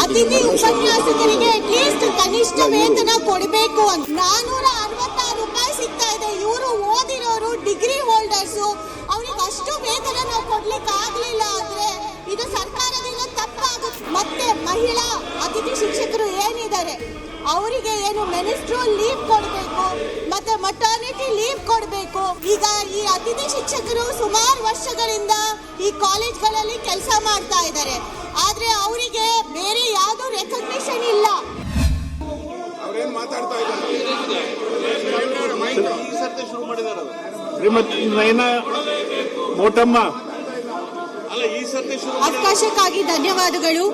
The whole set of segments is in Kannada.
ಅತಿಥಿ ಉಪನ್ಯಾಸಕರಿಗೆ ಅಟ್ಲೀಸ್ಟ್ ಕನಿಷ್ಠ ವೇತನ ಕೊಡಬೇಕು ಅಂತ 466 ರೂಪಾಯಿ ಸಿಗ್ತಾ ಇದೆ. ಇವರು ಓದಿರೋರು, ಡಿಗ್ರಿ ಹೋಲ್ಡರ್ಸು, ಅವ್ರಿಗೆ ಅಷ್ಟು ವೇತನ ನಾವು ಕೊಡ್ಲಿಕ್ಕೆ ಆಗ್ಲಿಲ್ಲ ಅಂದ್ರೆ ಇದು ಸರ್ಕಾರದಿಂದ ತಪ್ಪಾಗುತ್ತೆ. ಮತ್ತೆ ಮಹಿಳಾ ಅತಿಥಿ ಶಿಕ್ಷಕರು ಏನಿದ್ದಾರೆ ಅವರಿಗೆ ಏನು ಮೆನಿಸ್ಟ್ರಲ್ ಲೀವ್ ಕೊಡಬೇಕು, ಮತ್ತೆ ಮಟರ್ನಿಟಿ ಲೀವ್ ಕೊಡಬೇಕು. ಈಗ ಈ ಅತಿಥಿ ಶಿಕ್ಷಕರು ಸುಮಾರು ವರ್ಷಗಳಿಂದ ಈ ಕಾಲೇಜ್ಗಳಲ್ಲಿ ಕೆಲಸ ಮಾಡ್ತಾ ಇದ್ದಾರೆ, ಆದ್ರೆ ಅವರಿಗೆ ಬೇರೆ ಯಾವ್ದು ರೆಕಗ್ನಿಷನ್ ಇಲ್ಲ. ಅವಕಾಶಕ್ಕಾಗಿ ಧನ್ಯವಾದಗಳು.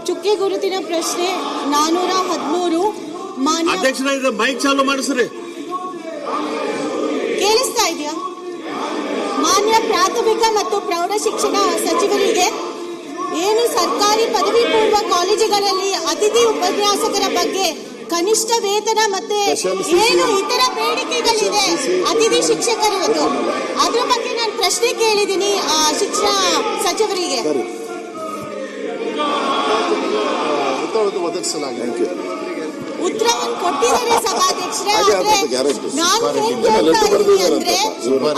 ಚುಕ್ಕೆ ಗುರುತಿನ ಪ್ರಶ್ನೆ 413 ಮಾನ್ಯ ಅಧ್ಯಕ್ಷರ ಮೈಕ್ ಚಾಲು ಮಾಡಿಸ್ರಿ. ಕೇಳಿಸ್ತಾ ಇದೆಯಾ? ಮಾನ್ಯ ಪ್ರಾಥಮಿಕ ಮತ್ತು ಪ್ರೌಢ ಶಿಕ್ಷಣ ಸಚಿವರಿಗೆ ಏನು ಸರ್ಕಾರಿ ಪದವಿ ಪೂರ್ವ ಕಾಲೇಜುಗಳಲ್ಲಿ ಅತಿಥಿ ಉಪನ್ಯಾಸಕರ ಬಗ್ಗೆ ಕನಿಷ್ಠ ವೇತನ ಮತ್ತೆ ಏನು ಇತರ ಬೇಡಿಕೆಗಳಿದೆ ಅತಿಥಿ ಶಿಕ್ಷಕರದ್ದು, ಅದ್ರ ಬಗ್ಗೆ ನಾನು ಪ್ರಶ್ನೆ ಕೇಳಿದ್ದೀನಿ ಶಿಕ್ಷಣ ಸಚಿವರಿಗೆ. ಉತ್ತರವನ್ನು ಕೊಟ್ಟಿದ್ದಾರೆ ಸಭಾಧ್ಯಕ್ಷರೇ. ನಾನು ಅಂದ್ರೆ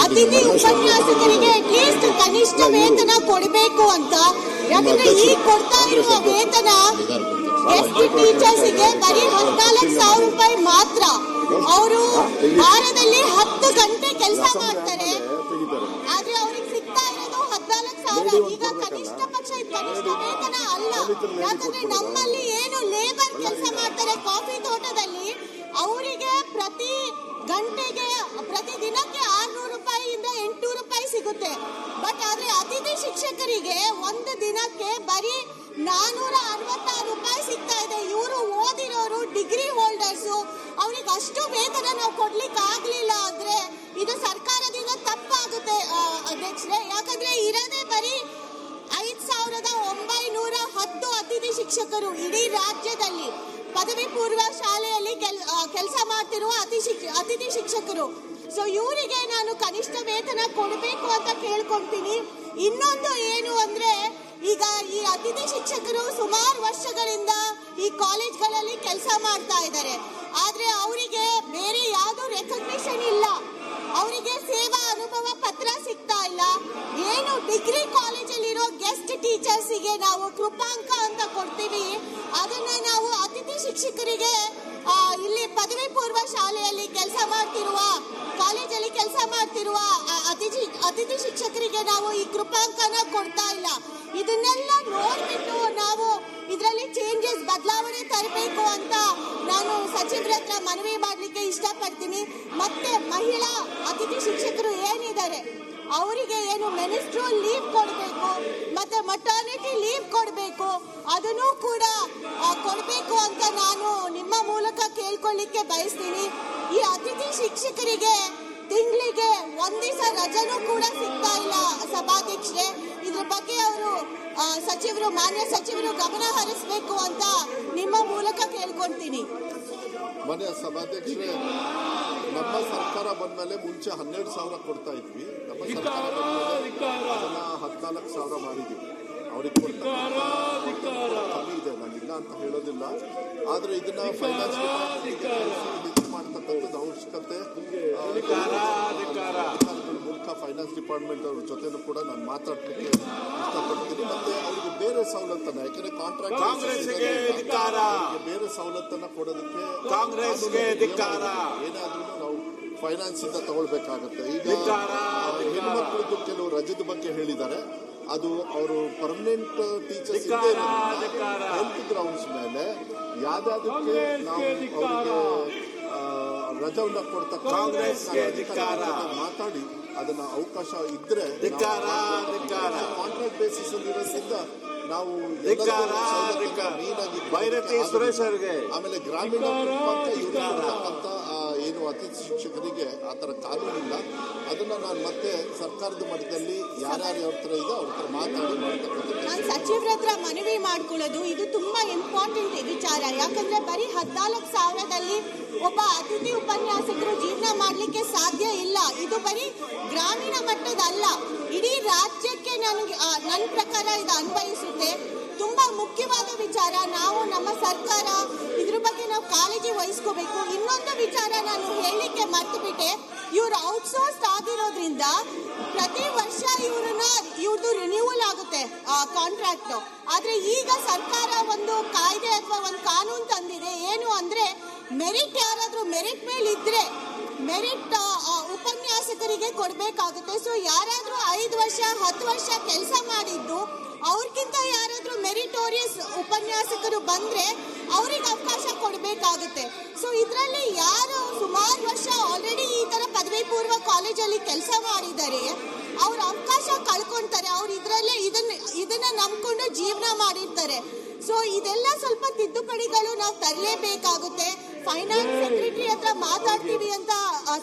ಅತಿಥಿ ಉಪನ್ಯಾಸಕರಿಗೆ ಅಟ್ಲೀಸ್ಟ್ ಕನಿಷ್ಠ ವೇತನ ಕೊಡಬೇಕು ಅಂತ. ಯಾಕಂದ್ರೆ ಈಗ ಕೊಡ್ತಾ ಇರುವ ವೇತನ ಗೆಸ್ಟ್ ಟೀಚರ್ಸ್ಗೆ ಬರೀ 14,000 ರೂಪಾಯಿ ಮಾತ್ರ. ಅವರು ವಾರದಲ್ಲಿ 10 ಗಂಟೆ ಕೆಲಸ ಮಾಡ್ತಾರೆ, ಆದ್ರೆ ಅವ್ರಿಗೆ ಸಿಗ್ತಾ ಇರೋದು 14,000. ಈಗ ಕನಿಷ್ಠ ಪಕ್ಷ ಕನಿಷ್ಠ ವೇತನ ಅಲ್ಲ. ಯಾಕಂದ್ರೆ ನಮ್ಮಲ್ಲಿ ಏನು ಲೇಬರ್ ಕೆಲಸ ಮಾಡ್ತಾರೆ ಕಾಫಿ ತೋಟದಲ್ಲಿ, ಅವರಿಗೆ ಪ್ರತಿ ಗಂಟೆಗೆ ಪ್ರತಿ ದಿನಕ್ಕೆ 600 ರೂಪಾಯಿಯಿಂದ 800 ರೂಪಾಯಿ ಸಿಗುತ್ತೆ. ಬಟ್ ಆದ್ರೆ ಅತಿಥಿ ಶಿಕ್ಷಕರಿಗೆ ಒಂದು ದಿನಕ್ಕೆ ಬರೀ 466 ರೂಪಾಯಿ ಸಿಗ್ತಾ ಇದೆ. ಇವರು ಓದಿರೋರು, ಡಿಗ್ರಿ ಹೋಲ್ಡರ್ಸು, ಅವ್ರಿಗೆ ಅಷ್ಟು ವೇತನ ನಾವು ಕೊಡ್ಲಿಕ್ಕೆ ಆಗ್ಲಿಲ್ಲ ಅಂದ್ರೆ ಇದು ಸರ್ಕಾರದಿಂದ ತಪ್ಪಾಗುತ್ತೆ ಅಧ್ಯಕ್ಷರೇ. ಯಾಕಂದ್ರೆ ಇರೋದೇ ಬರೀ 5,910 ಅತಿಥಿ ಶಿಕ್ಷಕರು ಇಡೀ ರಾಜ್ಯದಲ್ಲಿ ಪದವಿ ಪೂರ್ವ ಶಾಲೆಯಲ್ಲಿ ಕೆಲಸ ಮಾಡ್ತಿರುವ ಅತಿಥಿ ಶಿಕ್ಷಕರು. ಸೊ ಇವರಿಗೆ ನಾನು ಕನಿಷ್ಠ ವೇತನ ಕೊಡಬೇಕು ಅಂತ ಕೇಳ್ಕೊಳ್ತೀನಿ. ಇನ್ನೊಂದು ಏನು ಅಂದ್ರೆ ಈಗ ಈ ಅತಿಥಿ ಶಿಕ್ಷಕರು ಸುಮಾರು ವರ್ಷಗಳಿಂದ ಈ ಕಾಲೇಜ್ಗಳಲ್ಲಿ ಕೆಲಸ ಮಾಡ್ತಾ ಇದ್ದಾರೆ, ಆದ್ರೆ ಅವರಿಗೆ ಬೇರೆ ಯಾವ್ದು ರೆಕಗ್ನಿಷನ್ ಇಲ್ಲ. ಅವರಿಗೆ ಸೇವಾ ಅನುಭವ ಪತ್ರ ಸಿಗ್ತಾ ಇಲ್ಲ. ಏನು ಡಿಗ್ರಿ ಕಾಲೇಜಲ್ಲಿರೋ ಗೆಸ್ಟ್ ಟೀಚರ್ಸ್ಗೆ ನಾವು ಕೃಪಾಂಕ ಅಂತ ಕೊಡ್ತೀವಿ, ಅದನ್ನ ನಾವು ಅತಿಥಿ ಶಿಕ್ಷಕರಿಗೆ ಇಲ್ಲಿ ಪದವಿ ಪೂರ್ವ ಶಾಲೆಯಲ್ಲಿ ಕೆಲಸ ಮಾಡ್ತಿರುವ ಕಾಲೇಜಲ್ಲಿ ಕೆಲಸ ಮಾಡ್ತಿರುವ ಅತಿಥಿ ಶಿಕ್ಷಕರಿಗೆ ನಾವು ಈ ಕೃಪಾಂಕನ ಕೊಡ್ತಾ ಇಲ್ಲ. ಇದನ್ನೆಲ್ಲ ನೋಡ್ಬಿಟ್ಟು ನಾವು ಇದರಲ್ಲಿ ಚೇಂಜಸ್ ಬದಲಾವಣೆ ತರಬೇಕು ಅಂತ ನಾನು ಸಚಿವರ ಹತ್ರ ಮನವಿ ಮಾಡ್ಲಿಕ್ಕೆ ಇಷ್ಟಪಡ್ತೀನಿ. ಮತ್ತೆ ಮಹಿಳಾ ಅತಿಥಿ ಶಿಕ್ಷಕರು ಏನಿದ್ದಾರೆ ಅವರಿಗೆ ಏನು ಮೆನಿಸ್ಟ್ರಲ್ ಲೀವ್ ಕೊಡಬೇಕು, ಮತ್ತೆ ಮಟರ್ನಿಟಿ ಲೀವ್ ಕೊಡಬೇಕು, ಅದನ್ನು ಕೂಡ ಕೊಡಬೇಕು ಅಂತ ನಾನು ನಿಮ್ಮ ಮೂಲಕ ಕೇಳ್ಕೊಳ್ಳಿಕ್ಕೆ ಬಯಸ್ತೀನಿ. ಈ ಅತಿಥಿ ಶಿಕ್ಷಕರಿಗೆ ತಿಂಗಳಿಗೆ ಒಂದ್ ದಿವಸ ರಜನೂ ಕೂಡ ಸಿಗ್ತಾ ಇಲ್ಲ ಸಭಾಧ್ಯಕ್ಷರೇ. ಇದ್ರ ಬಗ್ಗೆ ಅವರು ಮಾನ್ಯ ಸಚಿವರು ಗಮನ ಹರಿಸಬೇಕು ಅಂತ ನಿಮ್ಮ ಮೂಲಕ ಕೇಳ್ಕೊಳ್ತೀನಿ. ಮಾನ್ಯ ಸಭಾಧ್ಯಕ್ಷರೇ, ನಮ್ಮ ಸರ್ಕಾರ ಬಂದ್ಮೇಲೆ ಮುಂಚೆ 12,000 ಕೊಡ್ತಾ ಇದ್ವಿ. ನಮ್ಮ ಸರ್ಕಾರ ಬಂದ್ಮೇಲೆ ಅದನ್ನ 14,000 ಮಾಡಿದ್ವಿ. ಅವ್ರಿಗೆ ಕಮ್ಮಿ ಇದೆ, ನಾನು ಇಲ್ಲ ಅಂತ ಹೇಳೋದಿಲ್ಲ. ಆದ್ರೆ ಇದನ್ನ ಫೈನಾನ್ಸ್ ಡಿಪಾರ್ಟ್ಮೆಂಟ್ ಮಾಡ್ತಕ್ಕಂಥದ್ದು ಅವಶ್ಯಕತೆ ಮೂಲಕ ಫೈನಾನ್ಸ್ ಡಿಪಾರ್ಟ್ಮೆಂಟ್ ಅವ್ರ ಜೊತೆನೂ ಕೂಡ ನಾನು ಮಾತಾಡ್ಲಿಕ್ಕೆ ಇಷ್ಟಪಡ್ತೀನಿ. ಮತ್ತೆ ಅವ್ರಿಗೆ ಬೇರೆ ಸವಲತ್ತನ್ನ, ಯಾಕಂದ್ರೆ ಕಾಂಟ್ರಾಕ್ಟ್ ಬೇರೆ ಸವಲತ್ತನ್ನ ಕೊಡೋದಕ್ಕೆ ಏನಾದ್ರೂ ನಾವು ಫೈನಾನ್ಸ್ ಇಂದ ತಗೊಳ್ಬೇಕಾಗತ್ತೆ. ಈಗ ಹೆಣ್ಮಕ್ಳದ್ದು ಕೆಲವು ರಜದ ಬಗ್ಗೆ ಹೇಳಿದ್ದಾರೆ, ಅದು ಅವರು ಪರ್ಮನೆಂಟ್ ಟೀಚರ್ಸ್ ಹೆಲ್ತ್ ಗ್ರೌಂಡ್ಸ್ ಮೇಲೆ ಯಾವ್ದಾದಕ್ಕೆ ನಾವು ಅವರಿಗೆ ರಜವನ್ನ ಕೊಡ್ತಕ್ಕಂಥ ಮಾತಾಡಿ ಅದನ್ನ ಅವಕಾಶ ಇದ್ರೆ ಕಾಂಟ್ರಾಕ್ಟ್ ಬೇಸಿಸ್ ಅಲ್ಲಿ ಇರೋದ್ರಿಂದ ನಾವು ಆಮೇಲೆ ಗ್ರಾಮೀಣ ಏನು ಅತಿಥಿ ಶಿಕ್ಷಕರಿಗೆ ಆತರ ಕಾನೂನಿಲ್ಲ. ಅದನ್ನ ನಾನು ಮತ್ತೆ ಸರ್ಕಾರದ ಮಟ್ಟದಲ್ಲಿ ಯಾರ್ಯಾರು ಯಾವ ತರ ಇದೆ ಅವ್ರ ಹತ್ರ ಮಾತಾಡಿ ಮಾಡ್ತಕ್ಕಂಥ ನಾನು ಸಚಿವರ ಹತ್ರ ಮನವಿ ಮಾಡ್ಕೊಳ್ಳೋದು ಇದು ತುಂಬಾ ಇಂಪಾರ್ಟೆಂಟ್ ವಿಚಾರ. ಯಾಕಂದ್ರೆ ಬರೀ 14,000ದಲ್ಲಿ ಒಬ್ಬ ಅತಿಥಿ ಉಪನ್ಯಾಸಕರು ಜೀವನ ಮಾಡ್ಲಿಕ್ಕೆ ಸಾಧ್ಯ ಇಲ್ಲ. ಇದು ಬರೀ ಗ್ರಾಮೀಣ ಮಟ್ಟದಲ್ಲ, ಇಡೀ ರಾಜ್ಯಕ್ಕೆ ನನ್ನ ಪ್ರಕಾರ ಇದು ಅನ್ವಯಿಸುತ್ತೆ. ತುಂಬಾ ಮುಖ್ಯವಾದ ವಿಚಾರ. ನಾವು ನಮ್ಮ ಸರ್ಕಾರ ಇದ್ರ ಬಗ್ಗೆ ನಾವು ಕಾಳಜಿ ವಹಿಸ್ಕೋಬೇಕು. ಇನ್ನೊಂದು ವಿಚಾರ ನಾನು ಹೇಳಲಿಕ್ಕೆ ಮರ್ತು ಬಿಟ್ಟೆ. ಇವ್ರು ಔಟ್ಸೋರ್ಸ್ ಆಗಿರೋದ್ರಿಂದ ಪ್ರತಿ ವರ್ಷ ಇವ್ರದ್ದು ರಿನ್ಯೂವಲ್ ಆಗುತ್ತೆ ಕಾಂಟ್ರಾಕ್ಟ್. ಆದ್ರೆ ಈಗ ಸರ್ಕಾರ ಒಂದು ಕಾಯ್ದೆ ಅಥವಾ ಒಂದು ಕಾನೂನು ತಂದಿದೆ. ಏನು ಅಂದ್ರೆ ಮೆರಿಟ್ ಯಾರಾದ್ರೂ ಮೆರಿಟ್ ಮೇಲೆ ಇದ್ರೆ ಮೆರಿಟ್ ಉಪನ್ಯಾಸಕರಿಗೆ ಕೊಡಬೇಕಾಗುತ್ತೆ. ಸೊ ಯಾರಾದ್ರೂ 5 ವರ್ಷ 10 ವರ್ಷ ಕೆಲಸ ಮಾಡಿದ್ದು ಅವ್ರಿಗಿಂತ ಯಾರಾದ್ರೂ ಮೆರಿಟೋರಿಯಸ್ ಉಪನ್ಯಾಸಕರು ಬಂದ್ರೆ ಅವ್ರಿಗೆ ಅವಕಾಶ ಕೊಡಬೇಕಾಗುತ್ತೆ. ಸೊ ಇದರಲ್ಲಿ ಯಾರು ಸುಮಾರು ವರ್ಷ ಆಲ್ರೆಡಿ ಈ ತರ ಪದವಿ ಪೂರ್ವ ಕಾಲೇಜಲ್ಲಿ ಕೆಲಸ ಮಾಡಿದ್ದಾರೆ ಅವ್ರ ಅವಕಾಶ ಕಳ್ಕೊಂತಾರೆ. ಅವ್ರು ಇದನ್ನ ನಂಬ್ಕೊಂಡು ಜೀವನ ಮಾಡಿರ್ತಾರೆ. ಸೊ ಇದೆಲ್ಲ ಸ್ವಲ್ಪ ತಿದ್ದುಪಡಿಗಳು ನಾವು ತರಲೇಬೇಕಾಗುತ್ತೆ. ಫೈನಾನ್ಸ್ ಸೆಕ್ರೆಟರಿ ಹತ್ರ ಮಾತಾಡ್ತೀವಿ ಅಂತ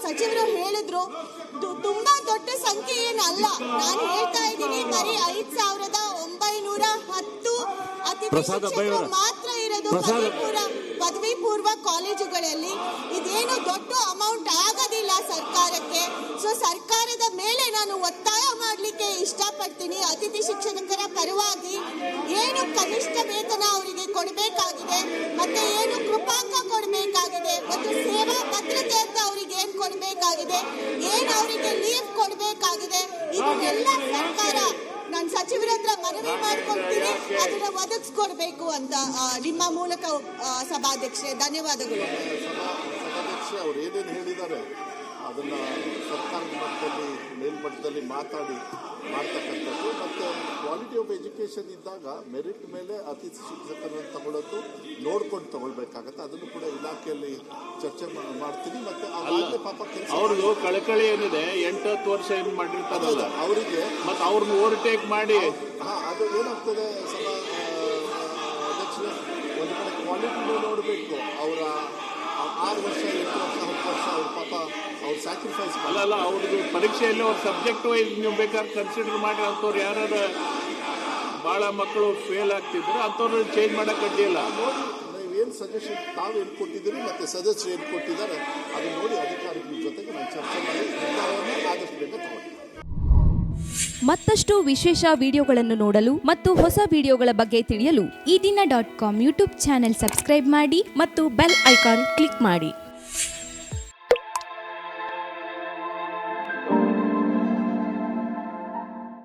ಸಚಿವರು ಹೇಳಿದ್ರು. ತುಂಬಾ ದೊಡ್ಡ ಸಂಖ್ಯೆ ಏನಲ್ಲ. ನಾನು ಹೇಳ್ತಾ ಇದ್ದೀನಿ ಬರೀ 5,910 ಅತಿಥಿ ಶಿಕ್ಷಕರು ಮಾತ್ರ ಇರೋದು ಪದವಿ ಪೂರ್ವ ಕಾಲೇಜುಗಳಲ್ಲಿ. ಇದೇನು ದೊಡ್ಡ ಅಮೌಂಟ್ ಆಗೋದಿಲ್ಲ ಸರ್ಕಾರಕ್ಕೆ. ಸೊ ಸರ್ಕಾರದ ಮೇಲೆ ನಾನು ಒತ್ತಾಯ ಮಾಡಲಿಕ್ಕೆ ಇಷ್ಟಪಡ್ತೀನಿ. ಅತಿಥಿ ಶಿಕ್ಷಕರ ಪರವಾಗಿ ಏನು ಕನಿಷ್ಠ ವೇತನ ಅವರಿಗೆ ಕೊಡಬೇಕಾಗಿದೆ, ಮತ್ತೆ ಏನು ಕೃಪಾಂಕ ಕೊಡಬೇಕಾಗಿದೆ, ಮತ್ತು ಸೇವಾ ಭದ್ರತೆ ಅಂತ ಅವರಿಗೆ ಏನ್ ಕೊಡಬೇಕಾಗಿದೆ, ಏನ್ ಅವರಿಗೆ ಲೀವ್ ಕೊಡಬೇಕಾಗಿದೆ, ಇದನ್ನೆಲ್ಲ ಸರ್ಕಾರ ನಾನು ಸಚಿವರ ಹತ್ರ ಮನವಿ ಮಾಡ್ಕೊಳ್ತೀನಿ. ಅದನ್ನ ಒದಗಿಸ್ಕೊಡ್ಬೇಕು ಅಂತ ನಿಮ್ಮ ಮೂಲಕ ಸಭಾಧ್ಯಕ್ಷೆ ಧನ್ಯವಾದಗಳು. ಸಭಾಧ್ಯಕ್ಷೆ ಅವ್ರು ಏನೇನು ಹೇಳಿದ್ದಾರೆ ಅದನ್ನ ಸರ್ಕಾರದ ಮಟ್ಟದಲ್ಲಿ ಮೇಲ್ಮಟ್ಟದಲ್ಲಿ ಮಾಡ್ತಕ್ಕಂಥದ್ದು. ಮತ್ತು ಕ್ವಾಲಿಟಿ ಆಫ್ ಎಜುಕೇಷನ್ ಇದ್ದಾಗ ಮೆರಿಟ್ ಮೇಲೆ ಅತಿಥಿ ಶಿಕ್ಷಕರನ್ನು ತಗೊಳ್ಳೋದು ನೋಡ್ಕೊಂಡು ತಗೊಳ್ಬೇಕಾಗತ್ತೆ. ಅದನ್ನು ಕೂಡ ಇಲಾಖೆಯಲ್ಲಿ ಚರ್ಚೆ ಮಾಡ್ತೀನಿ. ಮತ್ತೆ ಅದಾಗಲೇ ಪಾಪ ಅವ್ರಿಗೂ ಕಳಕಳಿ ಏನಿದೆ 8-10 ವರ್ಷ ಏನು ಮಾಡಿರ್ತಾರಲ್ಲ ಅವರಿಗೆ ಮತ್ತೆ ಅವ್ರನ್ನ ಓವರ್ಟೇಕ್ ಮಾಡಿ ಅದು ಏನಾಗ್ತದೆ ಅಧ್ಯಕ್ಷರೇ, ಒಂದು ಕಡೆ ಕ್ವಾಲಿಟಿ ನೋಡಬೇಕು. ಅವರ 6 ವರ್ಷ 8 ವರ್ಷ 10 ವರ್ಷ ಅವ್ರ ಪಾಪ ಅವ್ರು ಸ್ಯಾಕ್ರಿಫೈಸ್ ಅಲ್ಲ ಅವ್ರಿಗೆ ಪರೀಕ್ಷೆಯಲ್ಲಿ ಅವ್ರ ಸಬ್ಜೆಕ್ಟ್ ವೈಸ್ ನೀವು ಬೇಕಾದ್ರೆ ಕನ್ಸಿಡರ್ ಮಾಡಿ ಅಂಥವ್ರು ಯಾರು ಭಾಳ ಮಕ್ಕಳು ಫೇಲ್ ಆಗ್ತಿದ್ರು ಅಂಥವ್ರು ಚೇಂಜ್ ಮಾಡೋಕೆ ಅಡ್ಡಿಲ್ಲ. ನೋಡಿ ನೀವೇನು ಸಜೆಷನ್ ತಾವೇನು ಕೊಟ್ಟಿದ್ದೀರಿ ಮತ್ತು ಸದಸ್ಯರು ಏನು ಕೊಟ್ಟಿದ್ದಾರೆ ಅದನ್ನು ನೋಡಿ ಅಧಿಕಾರಿಗಳ ಜೊತೆಗೆ ನಾನು ಚರ್ಚೆ ಮಾಡಿ ನಿರ್ಧಾರವನ್ನು ಆದಷ್ಟು ಬೇಗ ತಗೊಳ್ತೀನಿ. ಮತ್ತಷ್ಟು ವಿಶೇಷ ವಿಡಿಯೋಗಳನ್ನು ನೋಡಲು ಮತ್ತು ಹೊಸ ವಿಡಿಯೋಗಳ ಬಗ್ಗೆ ತಿಳಿಯಲು EDina.com ಯೂಟ್ಯೂಬ್ ಚಾನೆಲ್ ಸಬ್ಸ್ಕ್ರೈಬ್ ಮಾಡಿ ಮತ್ತು ಬೆಲ್ ಐಕಾನ್ ಕ್ಲಿಕ್ ಮಾಡಿ.